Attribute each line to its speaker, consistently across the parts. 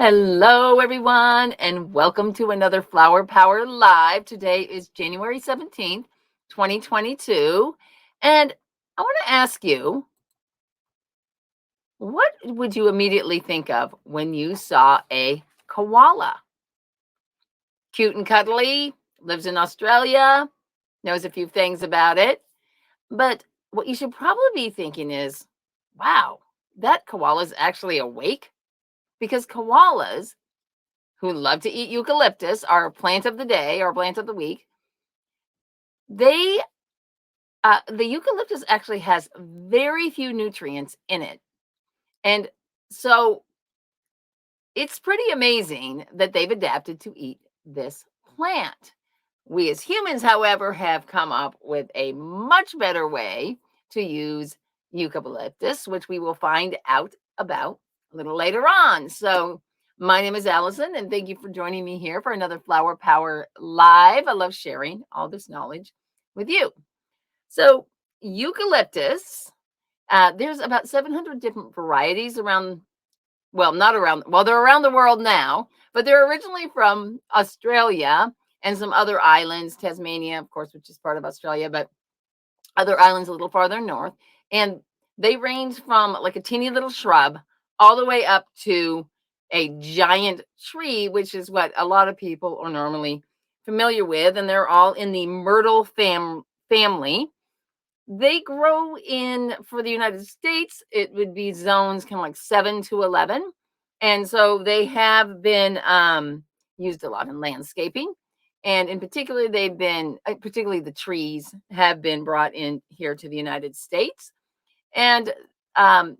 Speaker 1: Hello, everyone, and welcome to another Flower Power Live. Today is January 17th, 2022. And I want to ask you, what would you immediately think of when you saw a koala? Cute and cuddly, lives in Australia, knows a few things about it. But what you should probably be thinking is, wow, that koala is actually awake? Because koalas who love to eat eucalyptus, our plant of the day, our plant of the week, they the eucalyptus actually has very few nutrients in it. And so it's pretty amazing that they've adapted to eat this plant. We as humans, however, have come up with a much better way to use eucalyptus, which we will find out about a little later on. So, my name is Allison, and thank you for joining me here for another Flower Power Live. I love sharing all this knowledge with you. So, eucalyptus, there's about 700 different varieties around, well, not around, well, they're around the world now, but they're originally from Australia and some other islands, Tasmania, of course, which is part of Australia, but other islands a little farther north. And they range from like a teeny little shrub all the way up to a giant tree, which is what a lot of people are normally familiar with. And they're all in the myrtle family. They grow in, for the United States, it would be zones kind of like 7 to 11. And so they have been used a lot in landscaping. And in particular, they've been, particularly the trees, have been brought in here to the United States. And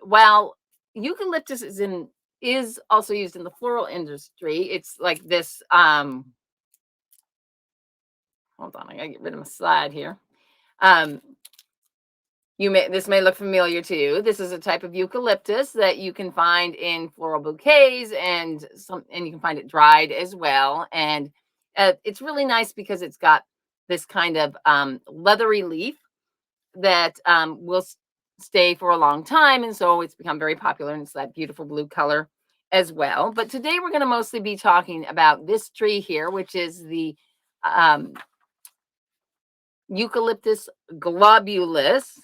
Speaker 1: while eucalyptus is also used in the floral industry, it's like this. Hold on, I gotta get rid of my slide here. Um, this may look familiar to you. This is a type of eucalyptus that you can find in floral bouquets, and you can find it dried as well. And it's really nice because it's got this kind of leathery leaf that will stay for a long time, and so it's become very popular. And it's that beautiful blue color as well. But today we're going to mostly be talking about this tree here, which is the um, Eucalyptus globulus,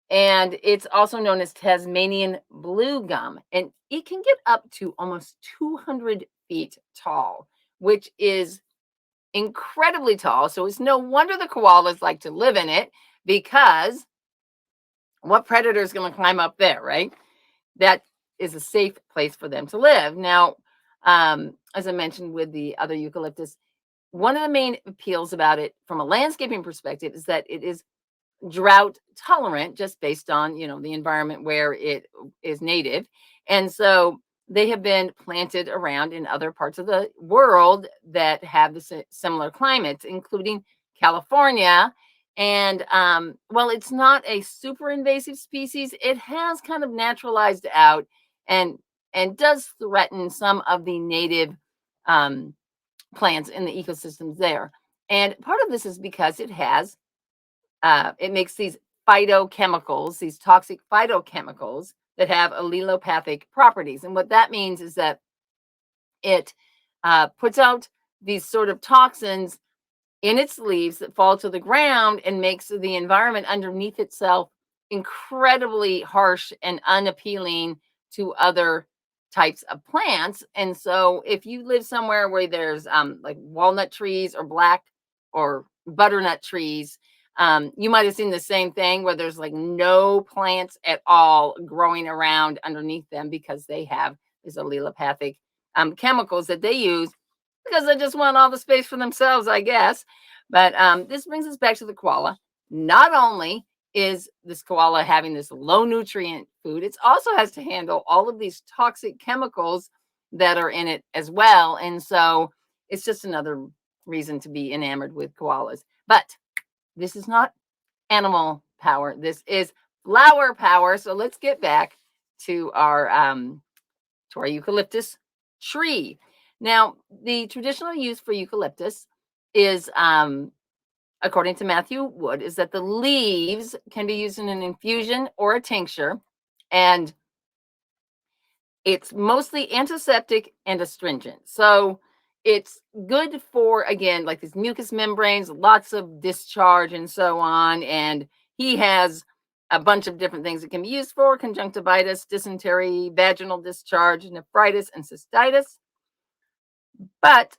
Speaker 1: and it's also known as Tasmanian Blue Gum. And it can get up to almost 200 feet tall, which is incredibly tall. So it's no wonder the koalas like to live in it, because what predator is going to climb up there, right? That is a safe place for them to live. Now, as I mentioned with the other eucalyptus, one of the main appeals about it from a landscaping perspective is that it is drought tolerant, just based on, the environment where it is native. And so they have been planted around in other parts of the world that have the similar climates, including California. And while it's not a super invasive species, it has kind of naturalized out and does threaten some of the native um, plants in the ecosystems there. And part of this is because it makes these phytochemicals, these toxic phytochemicals that have allelopathic properties. And what that means is that it puts out these sort of toxins in its leaves that fall to the ground and makes the environment underneath itself incredibly harsh and unappealing to other types of plants. And so if you live somewhere where there's like walnut trees or black or butternut trees, you might have seen the same thing where there's like no plants at all growing around underneath them, because they have these allelopathic chemicals that they use because they just want all the space for themselves, I guess. But this brings us back to the koala. Not only is this koala having this low nutrient food, it also has to handle all of these toxic chemicals that are in it as well. And so it's just another reason to be enamored with koalas. But this is not animal power. This is flower power. So let's get back to our eucalyptus tree. Now, the traditional use for eucalyptus is, according to Matthew Wood, is that the leaves can be used in an infusion or a tincture, and It's mostly antiseptic and astringent. So it's good for, again, like these mucous membranes, lots of discharge and so on. And he has a bunch of different things it can be used for: conjunctivitis, dysentery, vaginal discharge, nephritis, and cystitis. But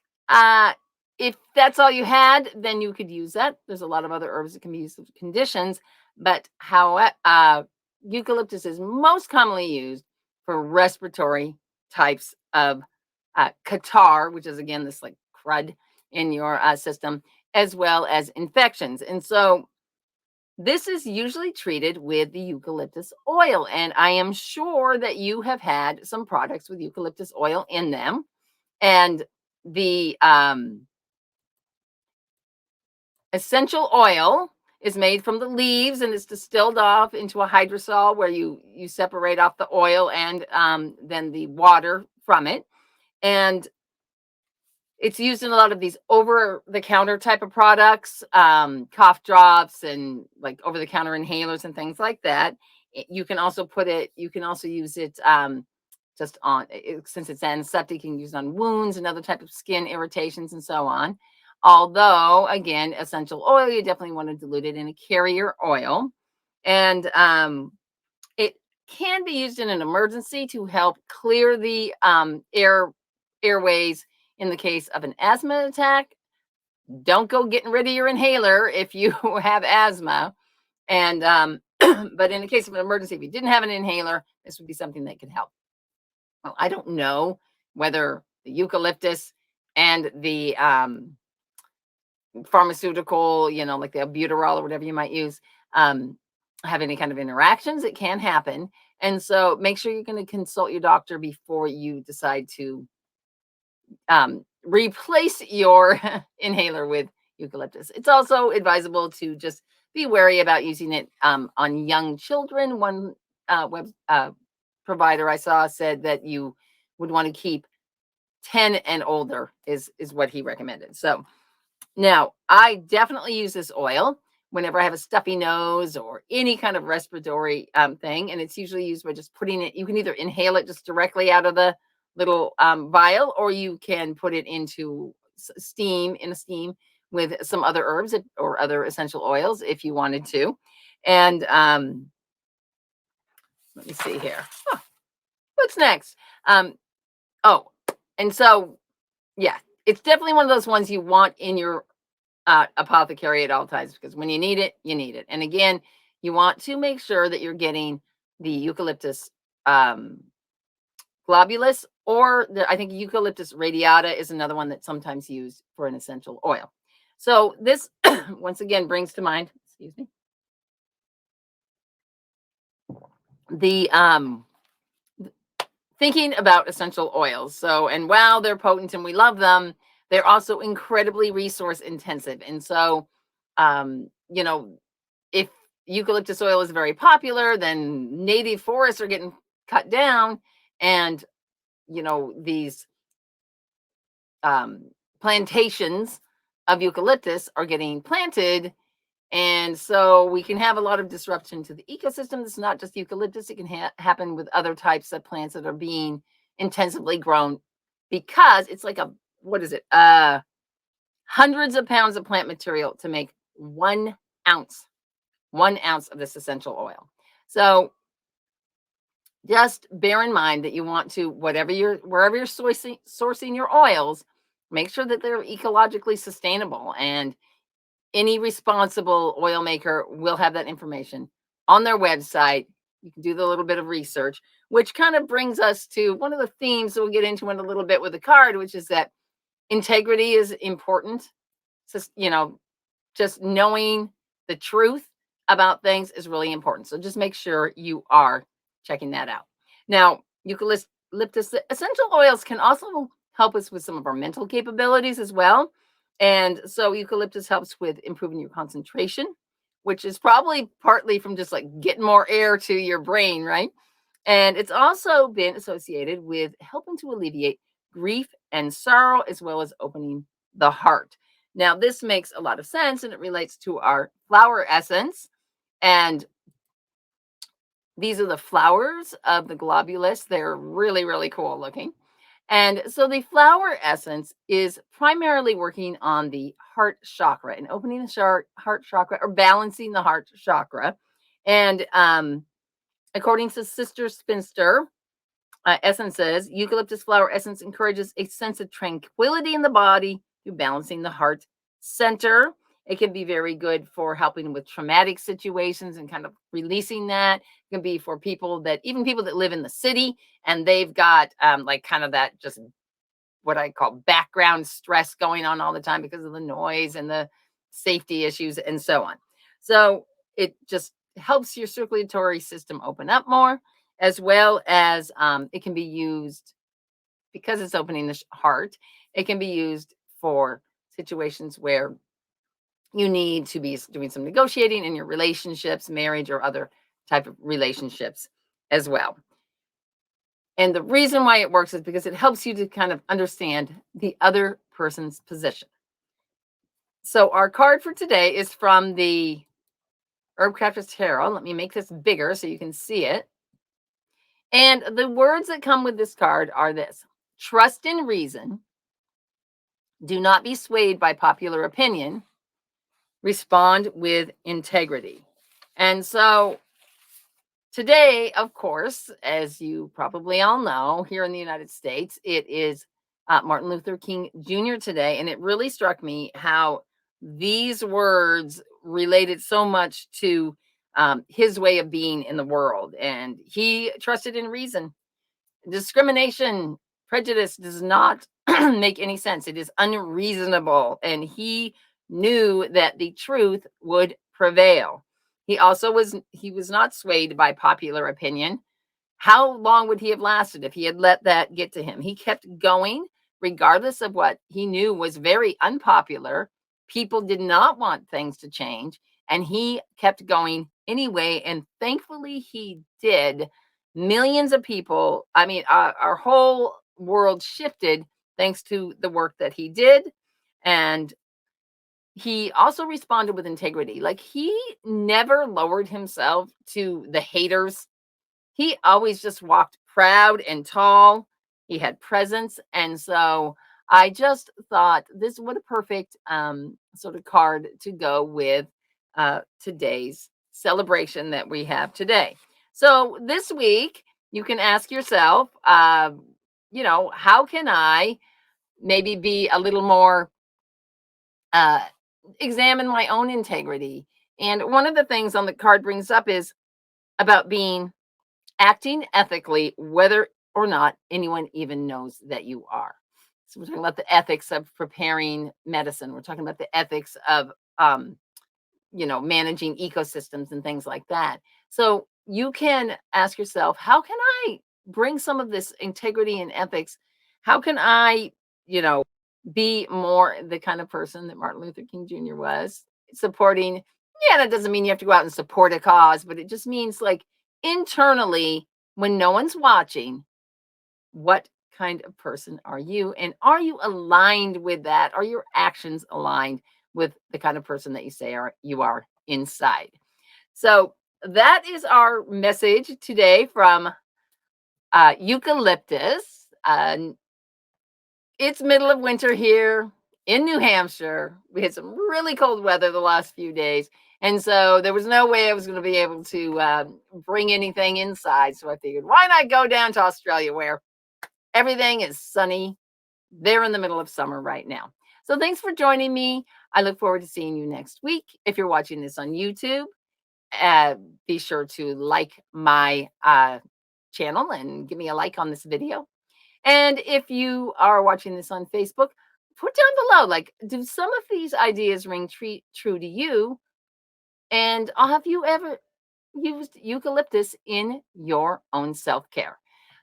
Speaker 1: if that's all you had, then you could use that. There's a lot of other herbs that can be used for conditions, but how eucalyptus is most commonly used for respiratory types of catarrh, which is again this like crud in your system, as well as infections. And so this is usually treated with the eucalyptus oil. And I am sure that you have had some products with eucalyptus oil in them. And the essential oil is made from the leaves and it's distilled off into a hydrosol where you separate off the oil and then the water from it. And it's used in a lot of these over-the-counter type of products, cough drops and like over-the-counter inhalers and things like that. You can also use it just on, since it's antiseptic, you can use it on wounds and other type of skin irritations and so on. Although, again, essential oil, you definitely want to dilute it in a carrier oil. And it can be used in an emergency to help clear the airways in the case of an asthma attack. Don't go getting rid of your inhaler if you have asthma. And but in the case of an emergency, if you didn't have an inhaler, this would be something that could help. Well, I don't know whether the eucalyptus and the pharmaceutical, like the albuterol or whatever you might use, have any kind of interactions. It can happen. And so make sure you're going to consult your doctor before you decide to replace your inhaler with eucalyptus. It's also advisable to just be wary about using it on young children. One web provider I saw said that you would want to keep 10 and older is what he recommended. So now I definitely use this oil whenever I have a stuffy nose or any kind of respiratory thing. And it's usually used by just putting it, you can either inhale it just directly out of the little vial, or you can put it into steam with some other herbs or other essential oils if you wanted to. And let me see here. Huh. What's next? Oh, and so, yeah, it's definitely one of those ones you want in your apothecary at all times, because when you need it, you need it. And again, you want to make sure that you're getting the eucalyptus globulus, or I think Eucalyptus radiata is another one that's sometimes used for an essential oil. So this once again brings to mind, excuse me, the thinking about essential oils. So, and while they're potent and we love them, they're also incredibly resource intensive. And so, if eucalyptus oil is very popular, then native forests are getting cut down, and these plantations of eucalyptus are getting planted. And so we can have a lot of disruption to the ecosystem. It's not just eucalyptus. It can happen with other types of plants that are being intensively grown, because it's like what is it? Hundreds of pounds of plant material to make 1 ounce of this essential oil. So just bear in mind that you want to, wherever you're sourcing your oils, make sure that they're ecologically sustainable. And any responsible oil maker will have that information on their website. You can do the little bit of research, which kind of brings us to one of the themes that we'll get into in a little bit with the card, which is that integrity is important. Just knowing the truth about things is really important. So just make sure you are checking that out. Now, eucalyptus essential oils can also help us with some of our mental capabilities as well. And so eucalyptus helps with improving your concentration, which is probably partly from just like getting more air to your brain, right? And it's also been associated with helping to alleviate grief and sorrow, as well as opening the heart. Now, this makes a lot of sense, and it relates to our flower essence. And These are the flowers of the globulus. They're really, really cool looking. And so the flower essence is primarily working on the heart chakra and opening the heart chakra or balancing the heart chakra. And according to Sister Spinster, essence says eucalyptus flower essence encourages a sense of tranquility in the body through balancing the heart center. It can be very good for helping with traumatic situations and kind of releasing that. It can be for people that, even people that live in the city and they've got like kind of that just what I call background stress going on all the time because of the noise and the safety issues and so on. So it just helps your circulatory system open up more, as well as it can be used because it's opening the heart. It can be used for situations where you need to be doing some negotiating in your relationships, marriage, or other type of relationships as well. And the reason why it works is because it helps you to kind of understand the other person's position. So our card for today is from the Herbcrafter Tarot. Let me make this bigger so you can see it. And the words that come with this card are this: trust in reason, do not be swayed by popular opinion, respond with integrity. And so today, of course, as you probably all know, here in the United States, it is Martin Luther King Jr. today. And it really struck me how these words related so much to his way of being in the world. And he trusted in reason. Discrimination, prejudice does not make any sense. It is unreasonable. And he knew that the truth would prevail. He was not swayed by popular opinion. How long would he have lasted if he had let that get to him? He kept going regardless of what he knew was very unpopular. People did not want things to change, and he kept going anyway, and thankfully he did. Millions of people, I mean, our whole world shifted thanks to the work that he did. And he also responded with integrity. Like, he never lowered himself to the haters. He always just walked proud and tall. He had presence. And so I just thought this, what a perfect sort of card to go with today's celebration that we have today. So this week, you can ask yourself, how can I maybe be a little more, uh, examine my own integrity? And one of the things on the card brings up is about acting ethically, whether or not anyone even knows that you are. So we're talking about the ethics of preparing medicine. We're talking about the ethics of, managing ecosystems and things like that. So you can ask yourself, how can I bring some of this integrity and ethics? How can I, you know, be more the kind of person that Martin Luther King Jr. was, supporting? Yeah, that doesn't mean you have to go out and support a cause, but it just means, like, internally, when no one's watching, what kind of person are you? And are you aligned with that? Are your actions aligned with the kind of person that you are inside? So that is our message today from Eucalyptus. It's middle of winter here in New Hampshire. We had some really cold weather the last few days. And so there was no way I was going to be able to bring anything inside. So I figured, why not go down to Australia where everything is sunny? They're in the middle of summer right now. So thanks for joining me. I look forward to seeing you next week. If you're watching this on YouTube, be sure to like my channel and give me a like on this video. And if you are watching this on Facebook, put down below, like, do some of these ideas ring true to you? And have you ever used eucalyptus in your own self-care?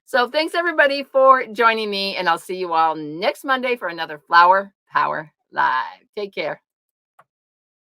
Speaker 1: So thanks everybody for joining me, and I'll see you all next Monday for another Flower Power Live. Take care.